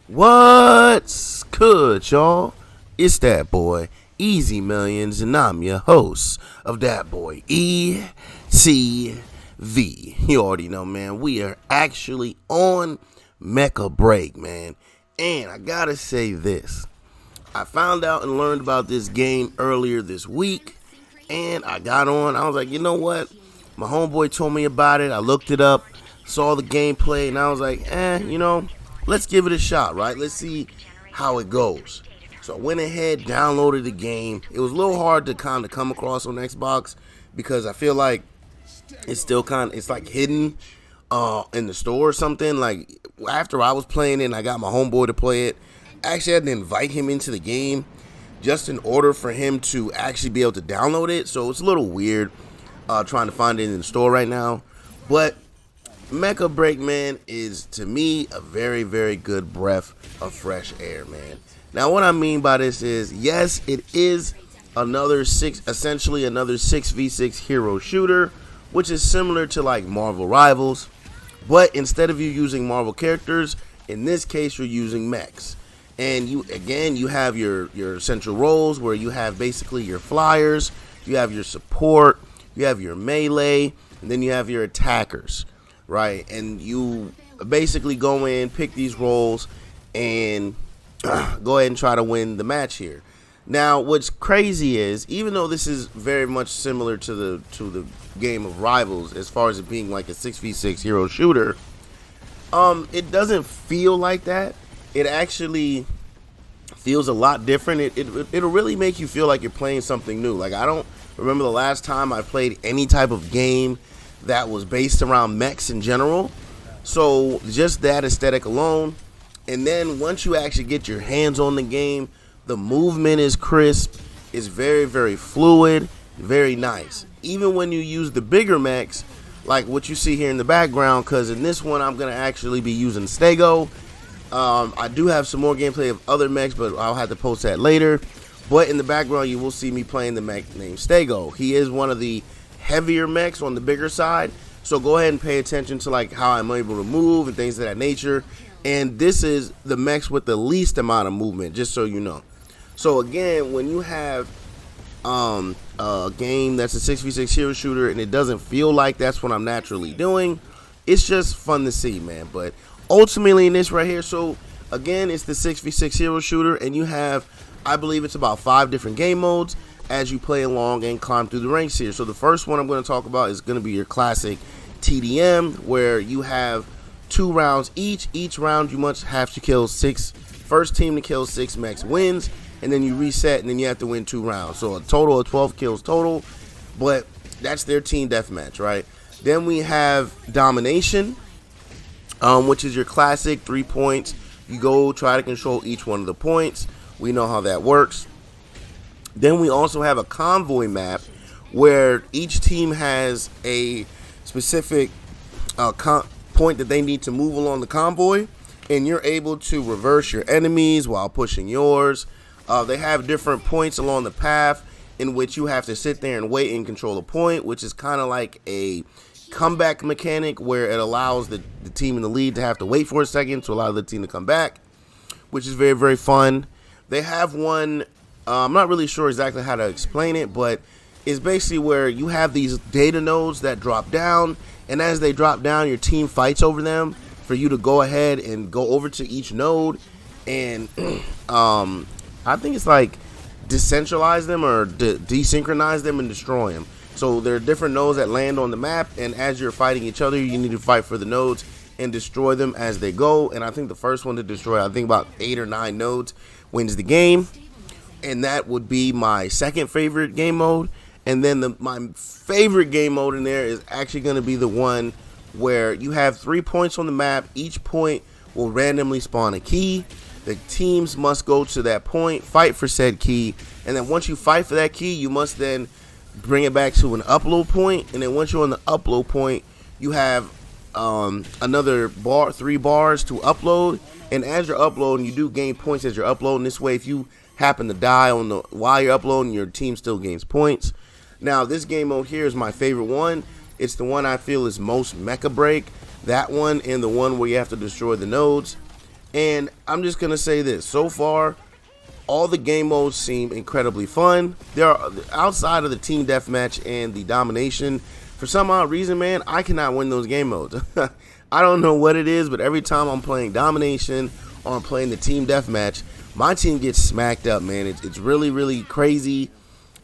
What's good, y'all? It's that boy, Easy Millions, and I'm your host of that boy, ECV. You already know, man. We are actually on Mecha break, man. And I gotta say this. I found out and learned about this game earlier this week, and I got on. I was like, you know what? My homeboy told me about it. I looked it up, saw the gameplay, and I was like, let's give it a shot, right? Let's see how it goes. So I went ahead, downloaded the game. It was a little hard to kind of come across on Xbox because I feel like it's like hidden in the store or something. Like after I was playing it and I got my homeboy to play it, I actually had to invite him into the game just in order for him to actually be able to download it. So it's a little weird trying to find it in the store right now. But Mecha Break, man, is to me a very, very good breath of fresh air, man. Now, what I mean by this is, yes, it is essentially another 6v6 hero shooter, which is similar to like Marvel Rivals, but instead of you using Marvel characters, in this case, you're using mechs. And you have your central roles where you have basically your flyers, you have your support, you have your melee, and then you have your attackers. Right, and you basically go in, pick these roles, and go ahead and try to win the match here. Now, what's crazy is, even though this is very much similar to the game of Rivals, as far as it being like a 6v6 hero shooter, it doesn't feel like that. It actually feels a lot different. It'll really make you feel like you're playing something new. Like, I don't remember the last time I played any type of game that was based around mechs in general. So just that aesthetic alone, and then once you actually get your hands on the game, the movement is crisp, it's very, very fluid, very nice. Even when you use the bigger mechs, like what you see here in the background, because in this one I'm going to actually be using Stego. I do have some more gameplay of other mechs, but I'll have to post that later. But in the background you will see me playing the mech named Stego. He is one of the heavier mechs on the bigger side, so go ahead and pay attention to like how I'm able to move and things of that nature. And this is the mechs with the least amount of movement, just so you know. So again, when you have a game that's a 6v6 hero shooter and it doesn't feel like that's what I'm naturally doing, it's just fun to see, man. But ultimately in this right here, so again, it's the 6v6 hero shooter, and you have, I believe it's about 5 different game modes as you play along and climb through the ranks here. So the first one I'm going to talk about is going to be your classic TDM, where you have 2 rounds each. Each round you must have to kill 6. First team to kill 6 mechs wins, and then you reset, and then you have to win 2 rounds. So a total of 12 kills total, but that's their team deathmatch, right? Then we have Domination, which is your classic 3 points. You go try to control each one of the points. We know how that works. Then we also have a convoy map where each team has a specific point that they need to move along the convoy, and you're able to reverse your enemies while pushing yours. They have different points along the path in which you have to sit there and wait and control a point, which is kind of like a comeback mechanic where it allows the team in the lead to have to wait for a second to allow the team to come back, which is very, very fun. They have one, I'm not really sure exactly how to explain it, but it's basically where you have these data nodes that drop down, and as they drop down, your team fights over them for you to go ahead and go over to each node and I think it's like decentralize them or desynchronize them and destroy them. So there are different nodes that land on the map, and as you're fighting each other, you need to fight for the nodes and destroy them as they go. And I think the first one to destroy, I think about 8 or 9 nodes, wins the game. And that would be my second favorite game mode. And then my favorite game mode in there is actually going to be the one where you have 3 points on the map. Each point will randomly spawn a key. The teams must go to that point, fight for said key, and then once you fight for that key, you must then bring it back to an upload point. And then once you're on the upload point, you have another 3 bars to upload. And as you're uploading, you do gain points as you're uploading. This way, if you happen to die while you're uploading, your team still gains points. Now, this game mode here is my favorite one. It's the one I feel is most Mecha Break. That one and the one where you have to destroy the nodes. And I'm just gonna say this: so far, all the game modes seem incredibly fun. There are outside of the team deathmatch and the domination. For some odd reason, man, I cannot win those game modes. I don't know what it is, but every time I'm playing domination or I'm playing the team deathmatch, my team gets smacked up, man. It's really, really crazy,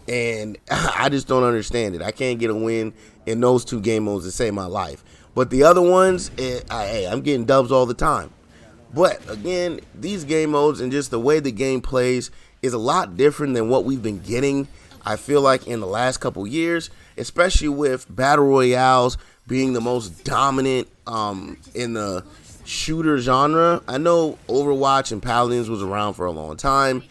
and I just don't understand it. I can't get a win in those two game modes to save my life. But the other ones, I'm getting dubs all the time. But again, these game modes and just the way the game plays is a lot different than what we've been getting, I feel like, in the last couple years, especially with battle royales being the most dominant in the shooter genre. I know Overwatch and Paladins was around for a long time.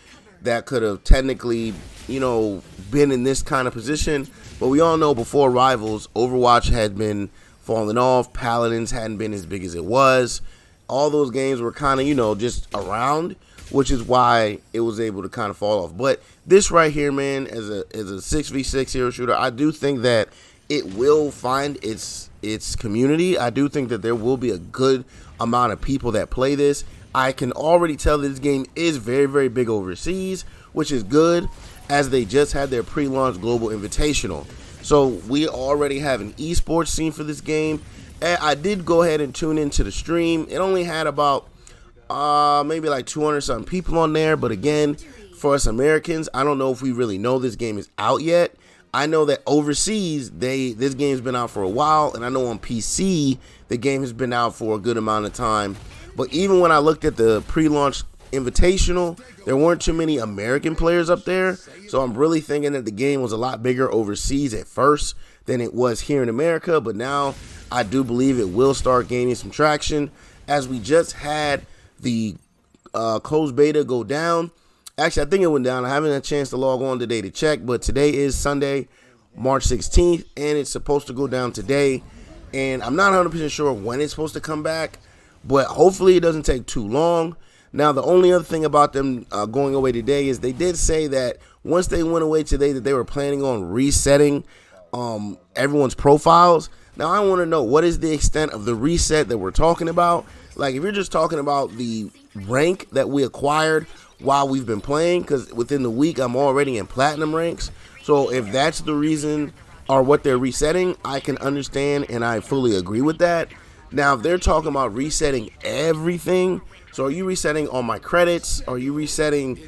That could have technically, been in this kind of position. But we all know before Rivals, Overwatch had been falling off. Paladins hadn't been as big as it was. All those games were kind of, just around, which is why it was able to kind of fall off. But this right here, man, as a 6v6 hero shooter, I do think that it will find its community. I do think that there will be a good amount of people that play this. I can already tell that this game is very, very big overseas, which is good, as they just had their pre-launch global invitational. So we already have an esports scene for this game. I did go ahead and tune into the stream. It only had about maybe like 200 something people on there. But again, for us Americans, I don't know if we really know this game is out yet. I know that overseas, this game's been out for a while. And I know on PC, the game has been out for a good amount of time. But even when I looked at the pre-launch invitational, there weren't too many American players up there. So I'm really thinking that the game was a lot bigger overseas at first than it was here in America. But now I do believe it will start gaining some traction, as we just had the closed beta go down. Actually, I think it went down. I haven't had a chance to log on today to check, but today is Sunday, March 16th, and it's supposed to go down today. And I'm not 100% sure when it's supposed to come back, but hopefully it doesn't take too long. Now, the only other thing about them going away today is they did say that once they went away today, that they were planning on resetting everyone's profiles. Now, I want to know, what is the extent of the reset that we're talking about? Like, if you're just talking about the rank that we acquired while we've been playing, because within the week, I'm already in platinum ranks. So if that's the reason or what they're resetting, I can understand, and I fully agree with that. Now, if they're talking about resetting everything, so are you resetting all my credits? Are you resetting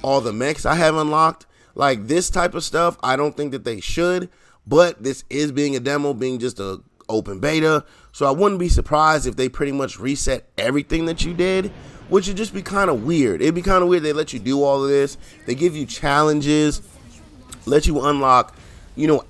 all the mechs I have unlocked? Like, this type of stuff, I don't think that they should. But this is being a demo, being just a open beta. So I wouldn't be surprised if they pretty much reset everything that you did, which would just be kind of weird. It'd be kind of weird. They let you do all of this. They give you challenges, let you unlock,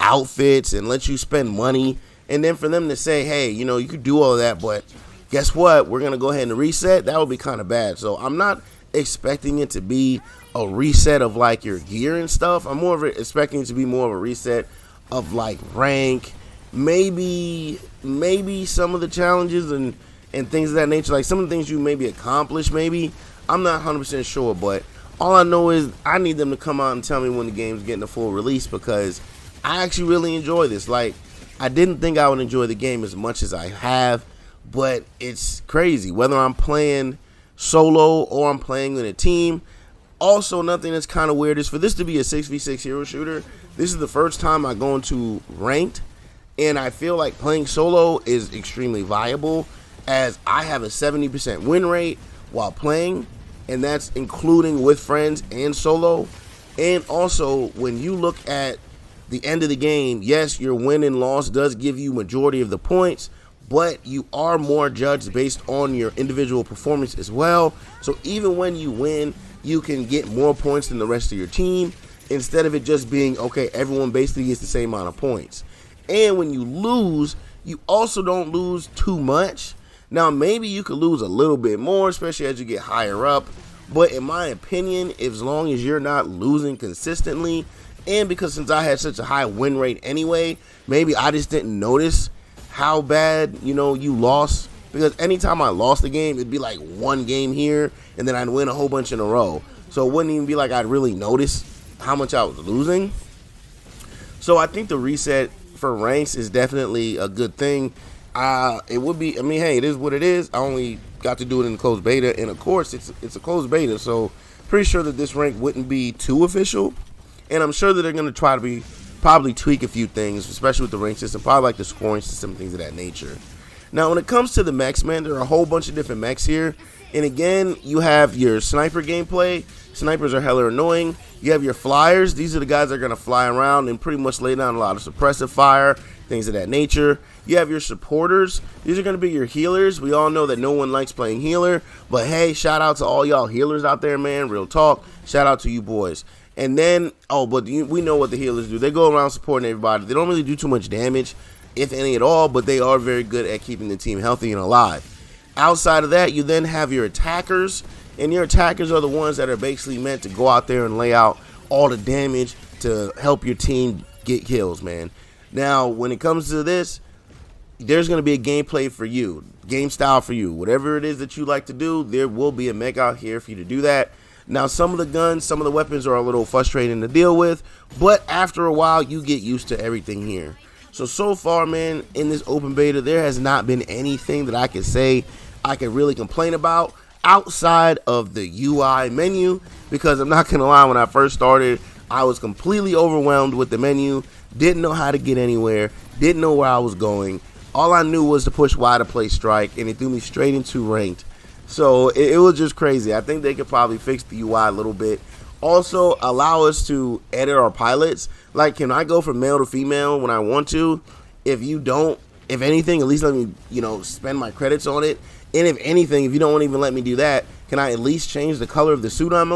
outfits, and let you spend money. And then for them to say, hey, you could do all of that, but guess what? We're going to go ahead and reset. That would be kind of bad. So I'm not expecting it to be a reset of like your gear and stuff. I'm more of expecting it to be more of a reset of like rank, maybe some of the challenges and things of that nature, like some of the things you maybe accomplish. Maybe I'm not 100% sure, but all I know is I need them to come out and tell me when the game's getting a full release, because I actually really enjoy this. Like, I didn't think I would enjoy the game as much as I have, but it's crazy whether I'm playing solo or I'm playing in a team. Also, nothing that's kind of weird is for this to be a 6v6 hero shooter. This is the first time I go into ranked, and I feel like playing solo is extremely viable, as I have a 70% win rate while playing, and that's including with friends and solo. And also, when you look at the end of the game, yes, your win and loss does give you majority of the points, but you are more judged based on your individual performance as well. So even when you win, you can get more points than the rest of your team, instead of it just being, okay, everyone basically gets the same amount of points. And when you lose, you also don't lose too much. Now, maybe you could lose a little bit more, especially as you get higher up. But in my opinion, as long as you're not losing consistently, and because since I had such a high win rate anyway, maybe I just didn't notice how bad, you lost. Because anytime I lost the game, it'd be like one game here, and then I'd win a whole bunch in a row. So it wouldn't even be like I'd really notice how much I was losing. So I think the reset for ranks is definitely a good thing. It would be, I mean, hey, it is what it is. I only got to do it in the closed beta, and of course it's a closed beta, so pretty sure that this rank wouldn't be too official, and I'm sure that they're going to try to probably tweak a few things, especially with the rank system, probably like the scoring system, things of that nature. Now, when it comes to the mechs, man, there are a whole bunch of different mechs here. And again, you have your sniper gameplay. Snipers are hella annoying. You have your flyers. These are the guys that are going to fly around and pretty much lay down a lot of suppressive fire, things of that nature. You have your supporters. These are going to be your healers. We all know that no one likes playing healer. But hey, shout out to all y'all healers out there, man. Real talk. Shout out to you boys. And then, we know what the healers do. They go around supporting everybody. They don't really do too much damage, if any at all, but they are very good at keeping the team healthy and alive. Outside of that, you then have your attackers, and your attackers are the ones that are basically meant to go out there and lay out all the damage to help your team get kills, man. Now, when it comes to this, there's going to be a gameplay for you, game style for you. Whatever it is that you like to do, there will be a mech out here for you to do that. Now, some of the guns, some of the weapons are a little frustrating to deal with, but after a while, you get used to everything here. So far, man, in this open beta, there has not been anything that I can say I can really complain about outside of the UI menu, because I'm not going to lie, when I first started, I was completely overwhelmed with the menu, didn't know how to get anywhere, didn't know where I was going. All I knew was to push Y to play strike, and it threw me straight into ranked. So it was just crazy. I think they could probably fix the UI a little bit. Also, allow us to edit our pilots. Like, can I go from male to female when I want to? If you don't, if anything, at least let me, spend my credits on it. And if anything, if you don't even let me do that, can I at least change the color of the suit I'm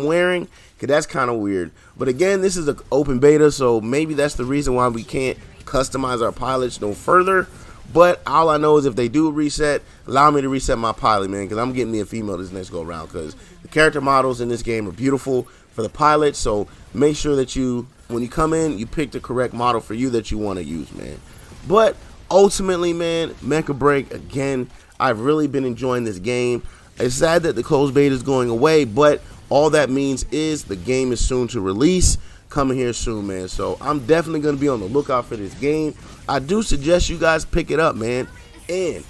wearing? Because that's kind of weird. But again, this is an open beta, so maybe that's the reason why we can't customize our pilots no further. But all I know is if they do reset, allow me to reset my pilot, man, because I'm getting me a female this next go around, because the character models in this game are beautiful for the pilot. So make sure that when you come in, you pick the correct model for you that you want to use, man. But ultimately, man, Mecha Break, again, I've really been enjoying this game. It's sad that the closed beta is going away, but all that means is the game is soon to release. Coming here soon, man. So I'm definitely going to be on the lookout for this game. I do suggest you guys pick it up, man, and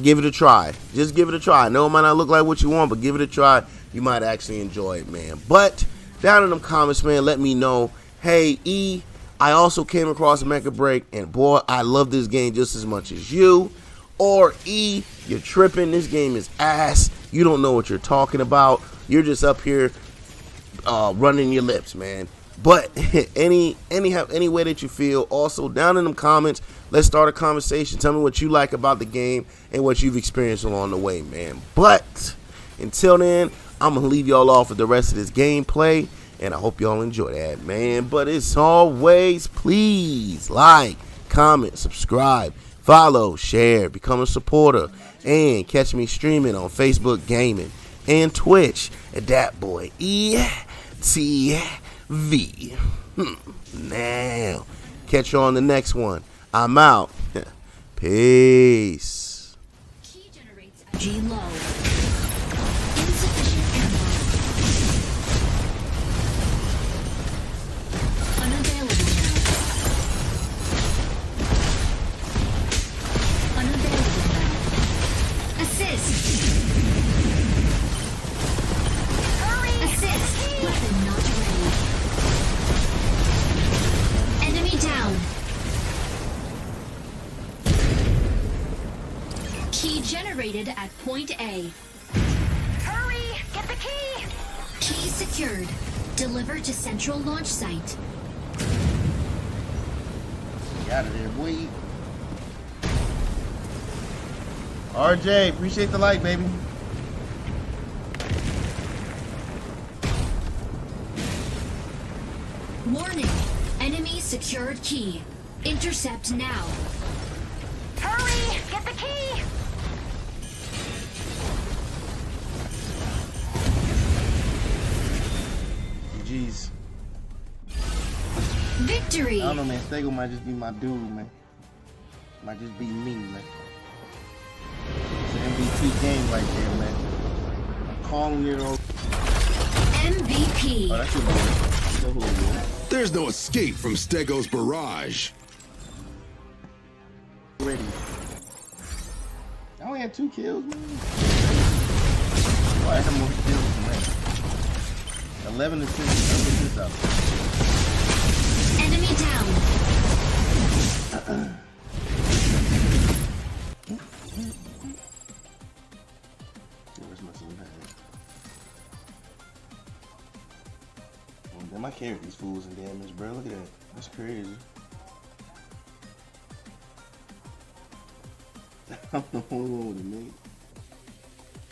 give it a try. Just give it a try. I know it might not look like what you want, but give it a try. You might actually enjoy it, man. But down in them comments, man, let me know, hey, E, I also came across Mecha Break, and boy, I love this game just as much as you. Or E, you're tripping. This game is ass. You don't know what you're talking about. You're just up here running your lips, man. But any way that you feel, also down in the comments, let's start a conversation. Tell me what you like about the game and what you've experienced along the way, man. But until then, I'm gonna leave y'all off with the rest of this gameplay, and I hope y'all enjoy that, man. But as always, please like, comment, subscribe, follow, share, become a supporter, and catch me streaming on Facebook Gaming and Twitch at ThatBoyETV. Now, catch you on the next one. I'm out. Peace. Key generates G low. Insufficient ammo. Unavailable now. Unavailable now. Assist. Hurry! Assist. Weapon not ready. Enemy down. Key generated at point A. Hurry! Get the key! Key secured. Deliver to central launch site. Get out of there, boy. RJ, appreciate the like, baby. Warning. Enemy secured key. Intercept now. Hurry! Get the key! Jeez. Victory! I don't know, man. Stego might just be my dude, man. Might just be me, man. It's an MVP game right there, man. I'm calling it all. MVP. Oh, that's your boy. You know who it is. There's no escape from Stego's barrage. Ready. only had 2 kills, man. Oh, I had more kills than that. 11 assists. Let's get this out. Enemy down. Where's my son at? Oh, damn, I carried these fools in damage, bro. Look at that. That's crazy. I don't know what to make.